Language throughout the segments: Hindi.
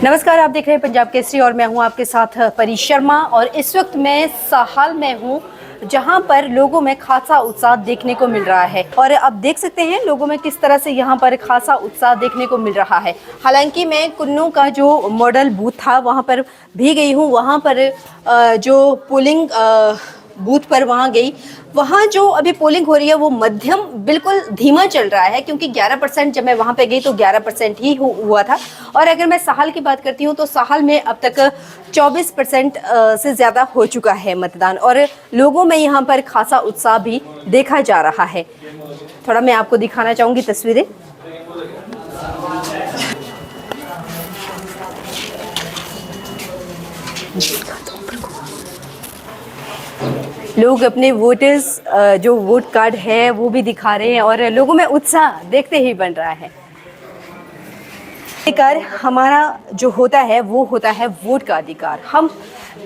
नमस्कार, आप देख रहे हैं पंजाब केसरी और मैं हूं आपके साथ परी शर्मा। और इस वक्त मैं साहाल में हूं जहां पर लोगों में खासा उत्साह देखने को मिल रहा है। और अब देख सकते हैं लोगों में किस तरह से यहां पर खासा उत्साह देखने को मिल रहा है। हालांकि मैं कुन्नू का जो मॉडल बूथ था वहां पर भी गई हूं। वहां पर जो पोलिंग बूथ पर वहाँ गई, वहाँ जो अभी पोलिंग हो रही है वो मध्यम बिल्कुल धीमा चल रहा है, क्योंकि 11% जब मैं वहाँ पे गई तो 11% ही हुआ था। और अगर मैं साहाल की बात करती हूँ तो साहाल में अब तक 24% से ज़्यादा हो चुका है मतदान और लोगों में यहाँ पर खासा उत्साह भी देखा जा रहा है। थोड़ा मैं आपको दिखाना चाहूँगी तस्वीरें। लोग अपने वोटर्स जो वोट कार्ड है वो भी दिखा रहे हैं और लोगों में उत्साह देखते ही बन रहा है। अधिकार हमारा जो होता है वो होता है वोट का अधिकार। हम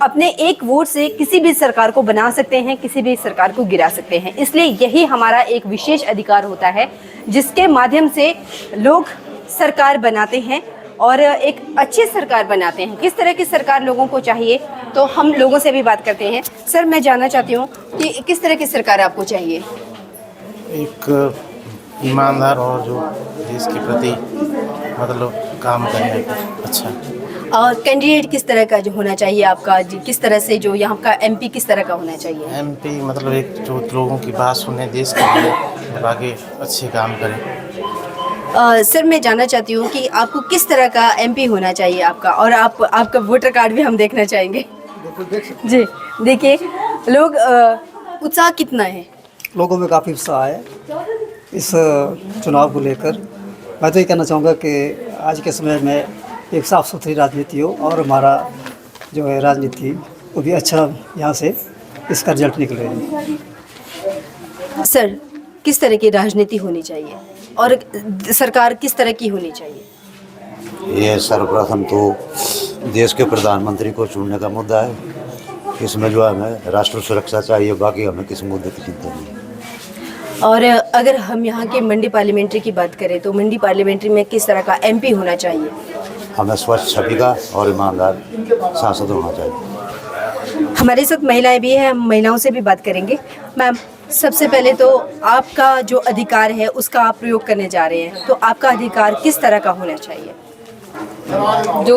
अपने एक वोट से किसी भी सरकार को बना सकते हैं, किसी भी सरकार को गिरा सकते हैं। इसलिए यही हमारा एक विशेष अधिकार होता है जिसके माध्यम से लोग सरकार बनाते हैं और एक अच्छी सरकार बनाते हैं। किस तरह की सरकार लोगों को चाहिए तो हम लोगों से भी बात करते हैं। सर, मैं जानना चाहती हूँ कि किस तरह की सरकार आपको चाहिए? एक ईमानदार और जो देश के प्रति मतलब काम करे अच्छा। और कैंडिडेट किस तरह का जो होना चाहिए आपका, किस तरह से जो यहाँ का एमपी किस तरह का होना चाहिए? एमपी मतलब एक जो लोगों की बात सुने, देश के लिए और आगे अच्छे काम करें। सर, मैं जानना चाहती हूँ कि आपको किस तरह का एमपी होना चाहिए आपका, और आपका वोटर कार्ड भी हम देखना चाहेंगे। जी देखिए, लोग उत्साह कितना है? लोगों में काफ़ी उत्साह है इस चुनाव को लेकर। मैं तो ये कहना चाहूँगा कि आज के समय में एक साफ़ सुथरी राजनीति हो और हमारा जो है राजनीति वो भी अच्छा यहाँ से इसका रिजल्ट निकले। सर, किस तरह की राजनीति होनी चाहिए और सरकार किस तरह की होनी चाहिए? ये सर्वप्रथम तो देश के प्रधानमंत्री को चुनने का मुद्दा है। इसमें जो हमें राष्ट्र सुरक्षा चाहिए, बाकी हमें किस मुद्दे की चिंता नहीं है। और अगर हम यहाँ के मंडी पार्लियामेंट्री की बात करें तो मंडी पार्लियामेंट्री में किस तरह का एमपी होना चाहिए? हमें स्वच्छ छवि का और ईमानदार सांसद होना चाहिए। हमारे साथ महिलाएं भी हैं, हम महिलाओं से भी बात करेंगे। मैम, सबसे पहले तो आपका जो अधिकार है उसका आप प्रयोग करने जा रहे हैं, तो आपका अधिकार किस तरह का होना चाहिए? जो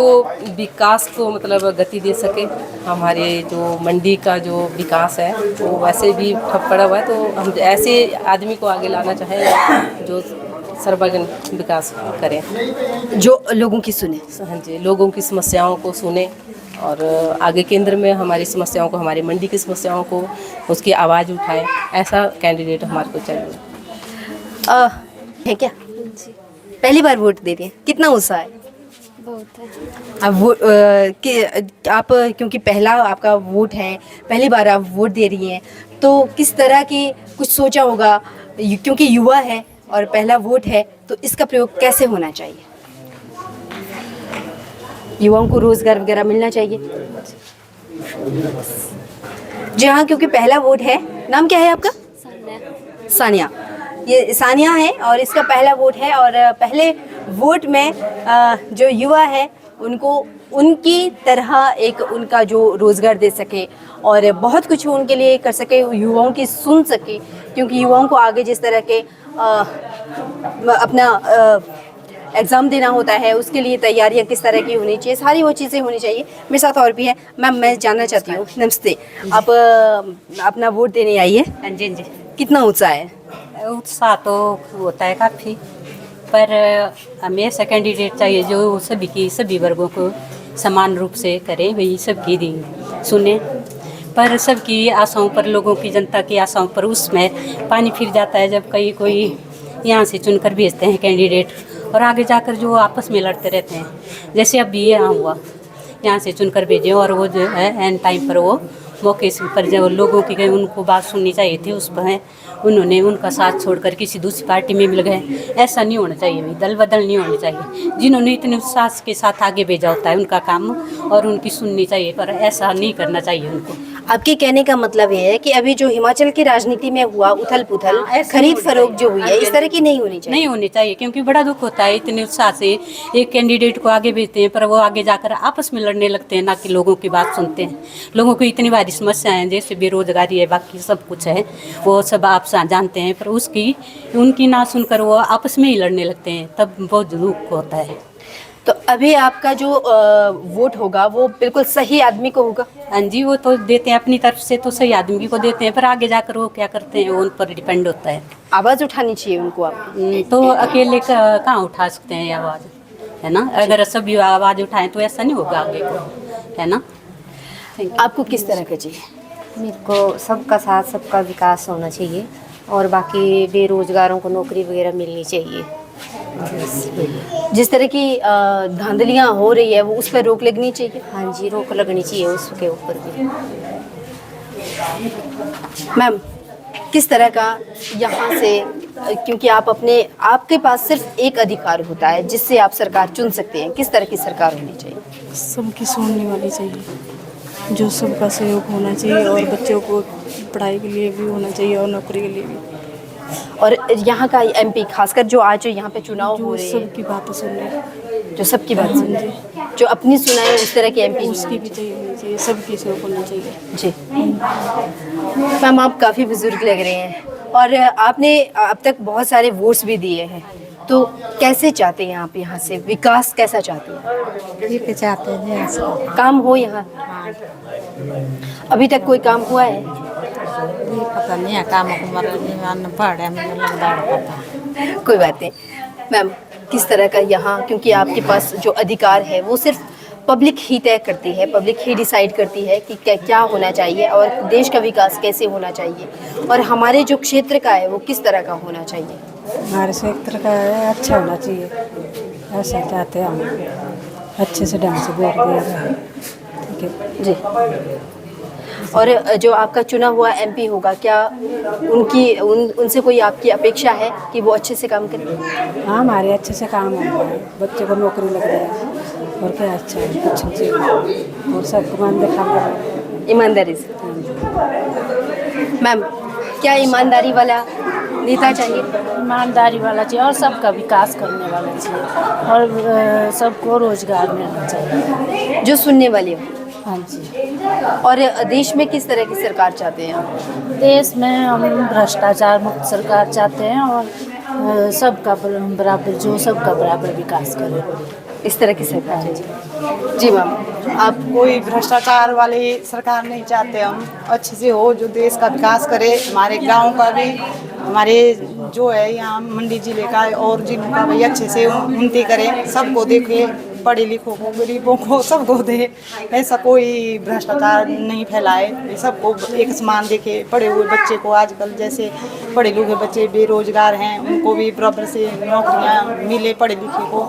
विकास को मतलब गति दे सके। हमारे जो मंडी का जो विकास है वो वैसे भी ठप पड़ा हुआ है, तो हम ऐसे आदमी को आगे लाना चाहें जो सर्वजन विकास करें, जो लोगों की सुने। हाँ जी, लोगों की समस्याओं को सुने और आगे केंद्र में हमारी समस्याओं को, हमारी मंडी की समस्याओं को उसकी आवाज़ उठाए। ऐसा कैंडिडेट हमारे को चाहिए। है क्या? पहली बार वोट दे रही हैं, कितना उत्साह है? बहुत है। अब वो आप क्योंकि पहला आपका वोट है, पहली बार आप वोट दे रही हैं, तो किस तरह की कुछ सोचा होगा, क्योंकि युवा है और पहला वोट है तो इसका प्रयोग कैसे होना चाहिए? युवाओं को रोजगार वगैरह मिलना चाहिए। जी हाँ, क्योंकि पहला वोट है। नाम क्या है आपका? सानिया। ये सानिया है और इसका पहला वोट है और पहले वोट में जो युवा है उनको उनकी तरह एक उनका जो रोज़गार दे सके और बहुत कुछ उनके लिए कर सके, युवाओं की सुन सके। क्योंकि युवाओं को आगे जिस तरह के अपना एग्ज़ाम देना होता है उसके लिए तैयारियां किस तरह की होनी चाहिए, सारी वो चीज़ें होनी चाहिए। मेरे साथ और भी है। मैम, मैं जानना चाहती हूँ, नमस्ते, आप अपना वोट देने आई है? हाँ जी, जी। कितना उत्साह है? उत्साह तो होता है काफ़ी, पर हमें ऐसा कैंडिडेट चाहिए जो सभी वर्गों को समान रूप से करे, वही सबकी दी सुने। पर सबकी आशाओं पर, लोगों की, जनता की आशाओं पर उसमें पानी फिर जाता है जब कोई यहाँ से चुनकर भेजते हैं कैंडिडेट और आगे जाकर जो आपस में लड़ते रहते हैं। जैसे अभी यहाँ हुआ, यहाँ से चुनकर भेजे और वो जो है एंड टाइम पर वो मौके पर जब लोगों की गई उनको बात सुननी चाहिए थी, उस पर उन्होंने उनका साथ छोड़कर किसी दूसरी पार्टी में मिल गए। ऐसा नहीं होना चाहिए भाई, दल बदल नहीं होनी चाहिए। जिन्होंने इतने उत्साह के साथ आगे भेजा होता है उनका काम और उनकी सुननी चाहिए, पर ऐसा नहीं करना चाहिए उनको। आपके कहने का मतलब ये है कि अभी जो हिमाचल की राजनीति में हुआ उथल पुथल, ऐसे खरीद होनी फरोख्त जो हुई है, चाहिए। इस तरह की नहीं होनी चाहिए। नहीं होनी चाहिए, क्योंकि बड़ा दुख होता है इतने उत्साह से एक कैंडिडेट को आगे भेजते हैं पर वो आगे जाकर आपस में लड़ने लगते हैं, ना कि लोगों की बात सुनते हैं। लोगों को इतनी भारी समस्याएं हैं, जैसे बेरोजगारी है, बाकी सब कुछ है, वो सब आप जानते हैं, पर उनकी ना सुनकर वो आपस में ही लड़ने लगते हैं, तब बहुत दुख होता है। तो अभी आपका जो वोट होगा वो बिल्कुल सही आदमी को होगा। हाँ जी, वो तो देते हैं अपनी तरफ से, तो सही आदमी को देते हैं, पर आगे जाकर वो क्या करते हैं वो उन पर डिपेंड होता है। आवाज़ उठानी चाहिए उनको आप। तो अकेले कहाँ उठा सकते हैं ये आवाज़, है ना। अगर सभी आवाज़ उठाएं तो ऐसा नहीं होगा आगे को, है ना। आपको किस तरह का चाहिए? मेरे को सबका साथ सबका विकास होना चाहिए और बाकी बेरोजगारों को नौकरी वगैरह मिलनी चाहिए। जिस तरह की धांधलियाँ हो रही है वो उस पर रोक लगनी चाहिए। हाँ जी, रोक लगनी चाहिए उसके ऊपर भी। मैम, किस तरह का यहाँ से, क्योंकि आपके पास सिर्फ एक अधिकार होता है जिससे आप सरकार चुन सकते हैं, किस तरह की सरकार होनी चाहिए? सबकी सुनने वाली चाहिए, जो सबका सहयोग होना चाहिए और बच्चों को पढ़ाई के लिए भी होना चाहिए और नौकरी के लिए भी, और यहाँ का एमपी खासकर जो आज यहाँ पे चुनाव हो जो रहे हैं, सबकी बातें सुने, जो सबकी बात सुने, जो अपनी सुनाए उस तरह के एमपी उसकी भी चाहिए होनी चाहिए, सबकी सहयोग होना चाहिए। जी। मैम, आप काफ़ी बुजुर्ग लग रहे हैं और आपने अब तक बहुत सारे वोट्स भी दिए हैं, तो कैसे चाहते हैं आप यहाँ से विकास, कैसा चाहते हैं? ये चाहते हैं काम हो यहाँ? अभी तक कोई काम हुआ है? पता नहीं है, काम को पढ़ है, मुझे लगता है पता। कोई बात नहीं। मैम, किस तरह का यहाँ, क्योंकि आपके पास जो अधिकार है वो सिर्फ पब्लिक ही तय करती है, पब्लिक ही डिसाइड करती है कि क्या होना चाहिए और देश का विकास कैसे होना चाहिए, और हमारे जो क्षेत्र का है वो किस तरह का होना चाहिए। हमारे क्षेत्र का अच्छा होना चाहिए, ऐसा चाहते हैं हम, अच्छे से ढंग से वोट दिया जाए। ठीक है जी। और जो आपका चुना हुआ एमपी होगा, क्या उनसे कोई आपकी अपेक्षा है कि वो अच्छे से काम करें? हाँ, हमारे अच्छे से काम हो रहा है, बच्चों को नौकरी लग रहा है, और क्या अच्छा है, कुछ चाहिए और सबको मान देखा कर ईमानदारी से। मैम, क्या ईमानदारी वाला नेता चाहिए? ईमानदारी वाला चाहिए और सबका विकास करने वाला चाहिए और सबको रोजगार मिलना चाहिए। जो सुनने वाले हो। हाँ जी। और देश में किस तरह की सरकार चाहते हैं आप? देश में हम भ्रष्टाचार मुक्त सरकार चाहते हैं और सबका बराबर, जो सबका बराबर विकास करे, इस तरह की सरकार चाहिए। जी मैम, आप? कोई भ्रष्टाचार वाली सरकार नहीं चाहते हम, अच्छे से हो, जो देश का विकास करे, हमारे गांव का भी, हमारे जो है यहाँ मंडी जिले का और जिलों का भी अच्छे से उन्नति करे, सबको देखे, पढ़े लिखों को, गरीबों को, सबको दे, ऐसा कोई भ्रष्टाचार नहीं फैलाए, सबको एक समान देखे। पढ़े हुए बच्चे को, आजकल जैसे पढ़े लिखे बच्चे बेरोजगार हैं, उनको भी बराबर से नौकरियाँ मिले, पढ़े लिखे को,